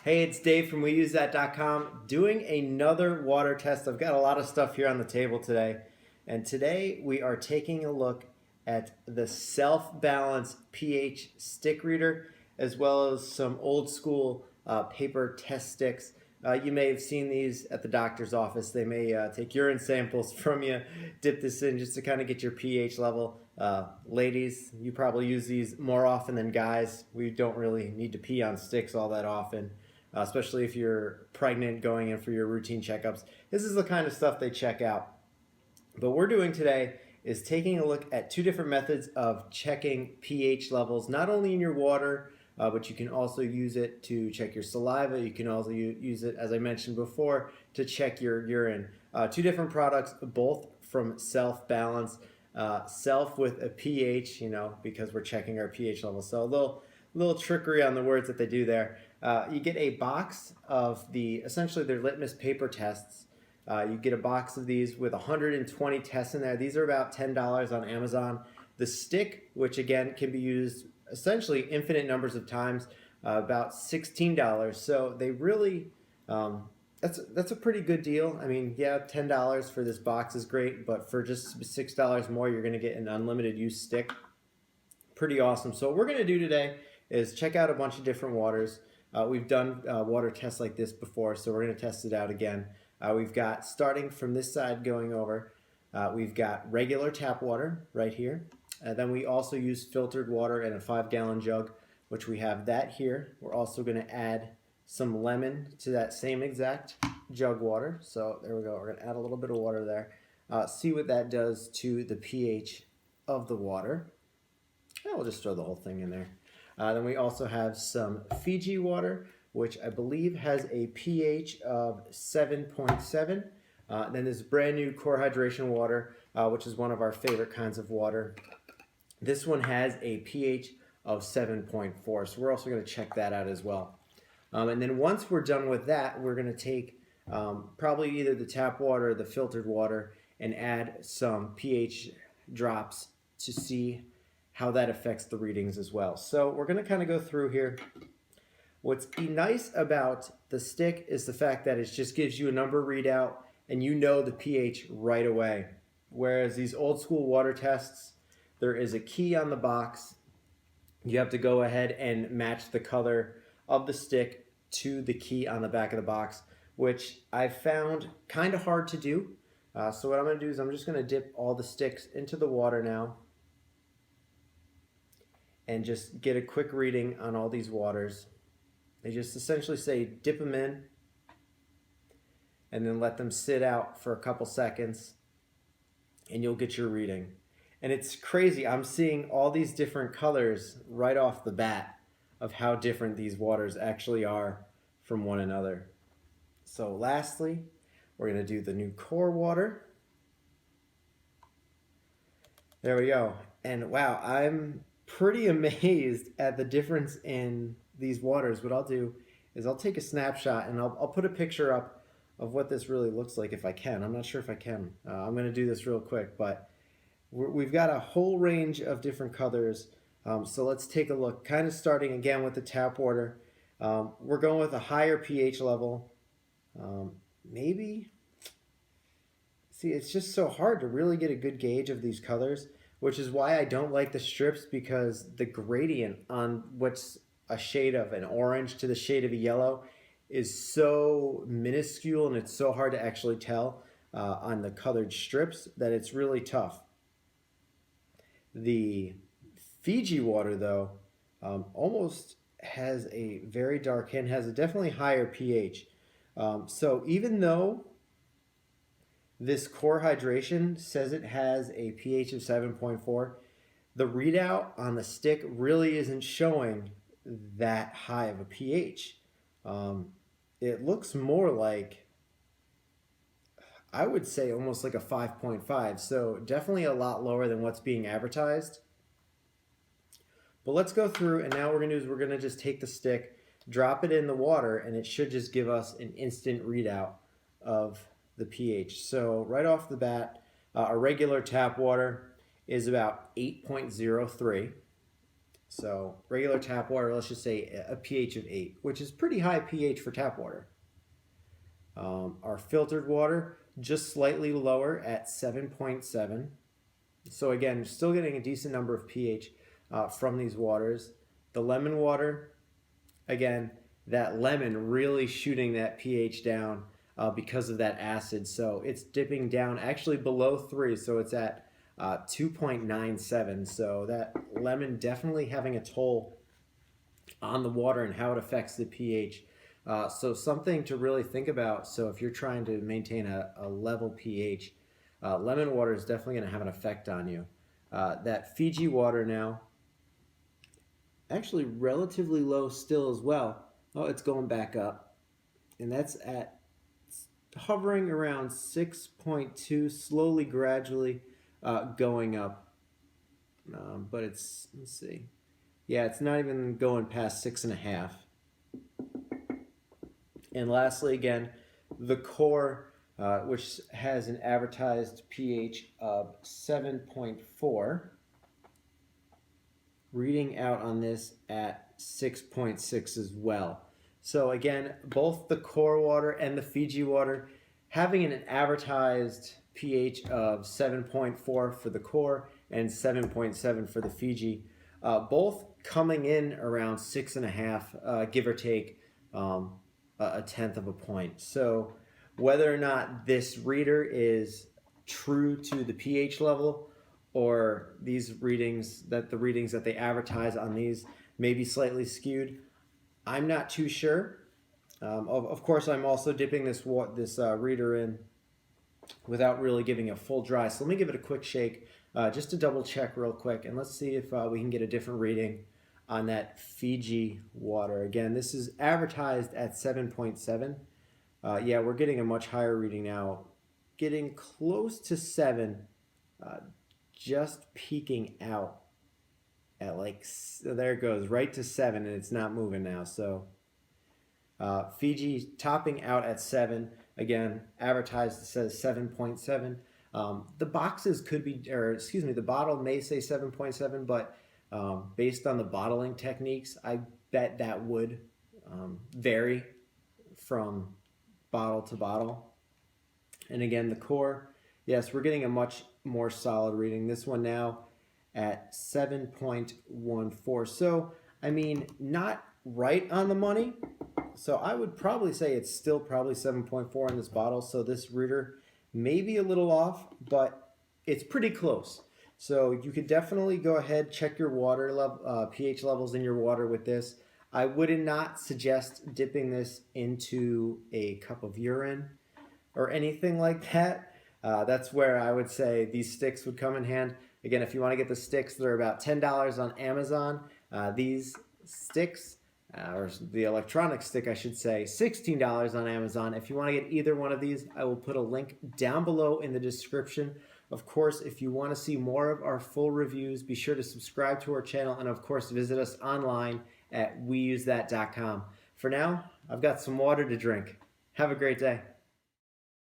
Hey, it's Dave from WeUseThat.com doing another water test. I've got a lot of stuff here on the table today. And today we are taking a look at the SelfHbalance pH stick reader, as well as some old school paper test sticks. You may have seen these at the doctor's office. They may take urine samples from you, dip this in just to kind of get your pH level. Ladies, you probably use these more often than guys. We don't really need to pee on sticks all that often. Especially if you're pregnant going in for your routine checkups. This is the kind of stuff they check out. But what we're doing today is taking a look at two different methods of checking pH levels, not only in your water, but you can also use it to check your saliva. You can also use it, as I mentioned before, to check your urine. Two different products, both from SelfHbalance. Self with a pH, because we're checking our pH level. So a little trickery on the words that they do there. You get a box of essentially their litmus paper tests. You get a box of these with 120 tests in there. These are about $10 on Amazon. The stick, which again can be used essentially infinite numbers of times, about $16. So they really, that's a pretty good deal. I mean, yeah, $10 for this box is great, but for just $6 more, you're going to get an unlimited use stick. Pretty awesome. So what we're going to do today is check out a bunch of different waters. We've done water tests like this before, so we're going to test it out again. We've got, starting from this side going over, we've got regular tap water right here. Then we also use filtered water in a 5-gallon jug, which we have that here. We're also going to add some lemon to that same exact jug water. So there we go. We're going to add a little bit of water there. See what that does to the pH of the water. And we'll just throw the whole thing in there. Then we also have some Fiji water, which I believe has a pH of 7.7. Then this brand new core hydration water, which is one of our favorite kinds of water. This one has a pH of 7.4, so we're also going to check that out as well. And then once we're done with that, we're going to take probably either the tap water or the filtered water and add some pH drops to see how that affects the readings as well. So we're going to kind of go through here. What's nice about the stick is the fact that it just gives you a number readout and you know the pH right away. Whereas these old school water tests, there is a key on the box. You have to go ahead and match the color of the stick to the key on the back of the box, which I found kind of hard to do. So what I'm going to do is I'm just going to dip all the sticks into the water now and just get a quick reading on all these waters. They just essentially say dip them in and then let them sit out for a couple seconds and you'll get your reading. And it's crazy. I'm seeing all these different colors right off the bat of how different these waters actually are from one another. So lastly, we're going to do the new core water. There we go. And wow, I'm pretty amazed at the difference in these waters. What I'll do is I'll take a snapshot and I'll put a picture up of what this really looks like if I can. I'm not sure if I can. I'm going to do this real quick, but we've got a whole range of different colors. So let's take a look, kind of starting again with the tap water. We're going with a higher pH level. Maybe, see, it's just so hard to really get a good gauge of these colors, which is why I don't like the strips, because the gradient on what's a shade of an orange to the shade of a yellow is so minuscule and it's so hard to actually tell on the colored strips that it's really tough. The Fiji water, though, almost has a very dark hint, has a definitely higher pH. So even though this core hydration says it has a pH of 7.4, the readout on the stick really isn't showing that high of a pH. It looks more like, I would say almost like a 5.5, so definitely a lot lower than what's being advertised. But let's go through, and now what we're going to do is we're going to just take the stick, drop it in the water, and it should just give us an instant readout of the pH. So right off the bat, our regular tap water is about 8.03. So regular tap water, let's just say a pH of 8, which is pretty high pH for tap water. Our filtered water, just slightly lower at 7.7. So again, still getting a decent number of pH from these waters. The lemon water, again, that lemon really shooting that pH down because of that acid. So it's dipping down actually below 3, so it's at 2.97. So that lemon definitely having a toll on the water and how it affects the pH. So something to really think about. So if you're trying to maintain a level pH, lemon water is definitely going to have an effect on you. That Fiji water now, actually relatively low still as well. Oh, it's going back up. And that's at hovering around 6.2, slowly, gradually going up. But it's, let's see. Yeah, it's not even going past 6.5. And lastly, again, the core, which has an advertised pH of 7.4, reading out on this at 6.6 as well. So again, both the core water and the Fiji water having an advertised pH of 7.4 for the core and 7.7 for the Fiji, both coming in around 6.5, give or take a tenth of a point. So whether or not this reader is true to the pH level, or these readings, that the readings that they advertise on these may be slightly skewed, I'm not too sure. Of course, I'm also dipping this reader in without really giving a full dry. So let me give it a quick shake just to double check real quick, and let's see if we can get a different reading on that Fiji water. Again, this is advertised at 7.7. Yeah, we're getting a much higher reading now, getting close to 7, just peaking out at like, there it goes, right to 7, and it's not moving now. So Fiji topping out at 7. Again, advertised says 7.7. The boxes could be, or excuse me, the bottle may say 7.7, but based on the bottling techniques, I bet that would vary from bottle to bottle. And again, the core, yes, we're getting a much more solid reading. This one now at 7.14. So, I mean, not right on the money. So I would probably say it's still probably 7.4 in this bottle. So this reader may be a little off, but it's pretty close. So you could definitely go ahead, check your water level, pH levels in your water with this. I would not suggest dipping this into a cup of urine or anything like that. That's where I would say these sticks would come in hand. Again, if you want to get the sticks, they're about $10 on Amazon. These sticks, or the electronic stick, I should say, $16 on Amazon. If you want to get either one of these, I will put a link down below in the description. Of course, if you want to see more of our full reviews, be sure to subscribe to our channel, and of course, visit us online at weusethat.com. For now, I've got some water to drink. Have a great day.